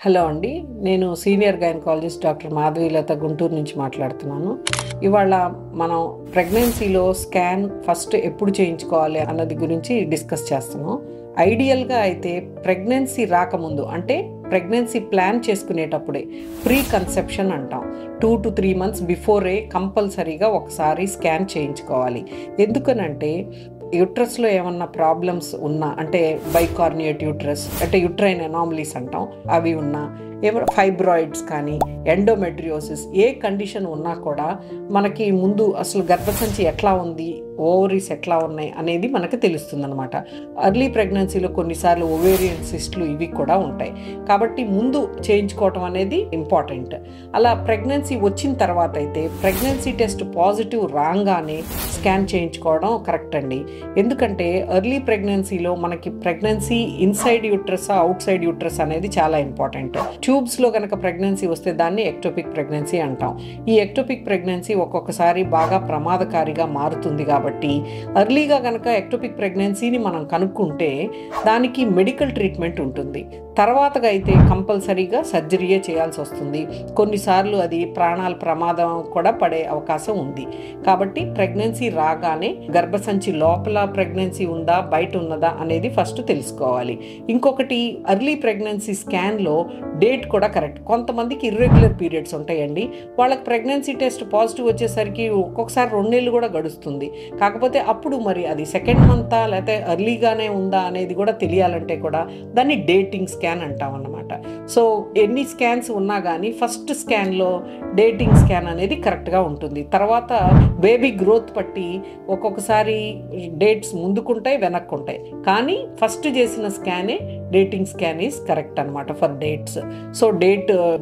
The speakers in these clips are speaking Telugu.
హలో అండి, నేను senior gynaecologist doctor Madhavilatha Guntur నుంచి మాట్లాడుతున్నాను. ఇవాళ మనం ప్రెగ్నెన్సీలో స్కాన్ ఫస్ట్ ఎప్పుడు చేయించుకోవాలి అన్నది గురించి డిస్కస్ చేస్తున్నాం. ఐడియల్గా అయితే ప్రెగ్నెన్సీ రాకముందు, అంటే ప్రెగ్నెన్సీ ప్లాన్ చేసుకునేటప్పుడే, ప్రీ కన్సెప్షన్ అంటాం, 2 to 3 months బిఫోరే కంపల్సరీగా ఒకసారి స్కాన్ చేయించుకోవాలి. ఎందుకనంటే యూట్రస్లో ఏమన్నా ప్రాబ్లమ్స్ ఉన్నా, అంటే బైకార్నియేట్ యూట్రస్, అంటే యూట్రైన్ అనామలీస్ అంటాం, అవి ఉన్నా, ఏమైనా ఫైబ్రాయిడ్స్ కానీ, ఎండోమెట్రియోసిస్, ఏ కండిషన్ ఉన్నా కూడా మనకి ముందు అసలు గర్భసంచి ఎట్లా ఉంది, ఓవరీస్ ఎట్లా ఉన్నాయి అనేది మనకు తెలుస్తుంది అనమాట. అర్లీ ప్రెగ్నెన్సీలో కొన్నిసార్లు ఓవేరియన్ సిస్ట్లు ఇవి కూడా ఉంటాయి. కాబట్టి ముందు చేయించుకోవటం అనేది ఇంపార్టెంట్. అలా ప్రెగ్నెన్సీ వచ్చిన తర్వాత అయితే ప్రెగ్నెన్సీ టెస్ట్ పాజిటివ్ రాగానే స్కాన్ చేయించుకోవడం కరెక్ట్ అండి. ఎందుకంటే ఎర్లీ ప్రెగ్నెన్సీలో మనకి pregnancy inside uterus out side uterus అనేది చాలా ఇంపార్టెంట్. ట్యూబ్స్లో కనుక ప్రెగ్నెన్సీ వస్తే దాన్ని ఎక్టోపిక్ ప్రెగ్నెన్సీ అంటాం. ఈ ఎక్టోపిక్ ప్రెగ్నెన్సీ ఒక్కొక్కసారి బాగా ప్రమాదకారిగా మారుతుంది. కాబట్టి ఎర్లీగా కనుక ఎక్టోపిక్ ప్రెగ్నెన్సీని మనం కనుక్కుంటే దానికి మెడికల్ ట్రీట్మెంట్ ఉంటుంది. తర్వాతగా అయితే కంపల్సరీగా సర్జరీయే చేయాల్సి వస్తుంది. కొన్నిసార్లు అది ప్రాణాల ప్రమాదం కూడా పడే అవకాశం ఉంది. కాబట్టి ప్రెగ్నెన్సీ రాగానే గర్భసంచి లోపల ప్రెగ్నెన్సీ ఉందా బయట ఉన్నదా అనేది ఫస్ట్ తెలుసుకోవాలి. ఇంకొకటి, ఎర్లీ ప్రెగ్నెన్సీ స్కాన్లో డేట్ కూడా కరెక్ట్. కొంతమందికి ఇర్రెగ్యులర్ పీరియడ్స్ ఉంటాయండి. వాళ్ళకి ప్రెగ్నెన్సీ టెస్ట్ పాజిటివ్ వచ్చేసరికి ఒక్కొక్కసారి 2 నెలలు కూడా గడుస్తుంది. కాకపోతే అప్పుడు మరి అది సెకండ్ మంతా లేకపోతే ఎర్లీగానే ఉందా అనేది కూడా తెలియాలంటే కూడా దాన్ని డేటింగ్ స్కాన్ అంటాం అన్నమాట. సో ఎన్ని స్కాన్స్ ఉన్నా కానీ ఫస్ట్ స్కాన్లో డేటింగ్ స్కాన్ అనేది కరెక్ట్గా ఉంటుంది. తర్వాత బేబీ గ్రోత్ బట్టి ఒక్కొక్కసారి డేట్స్ ముందుకుంటాయి, వెనక్కుంటాయి. కానీ ఫస్ట్ చేసిన స్కానే డేటింగ్ స్కాన్ ఈజ్ కరెక్ట్ అనమాట for dates. So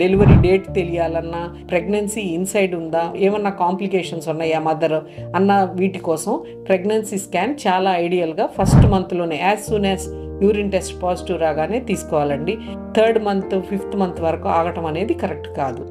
delivery date తెలియాలన్నా, ప్రెగ్నెన్సీ ఇన్సైడ్ ఉందా, ఏమన్నా కాంప్లికేషన్స్ ఉన్నాయా మదర్ అన్న వీటి కోసం ప్రెగ్నెన్సీ స్కాన్ చాలా ఐడియల్గా ఫస్ట్ మంత్లోనే, as soon as urine test positive రాగానే తీసుకోవాలండి. 3rd month 5th month వరకు ఆగటం అనేది కరెక్ట్ కాదు.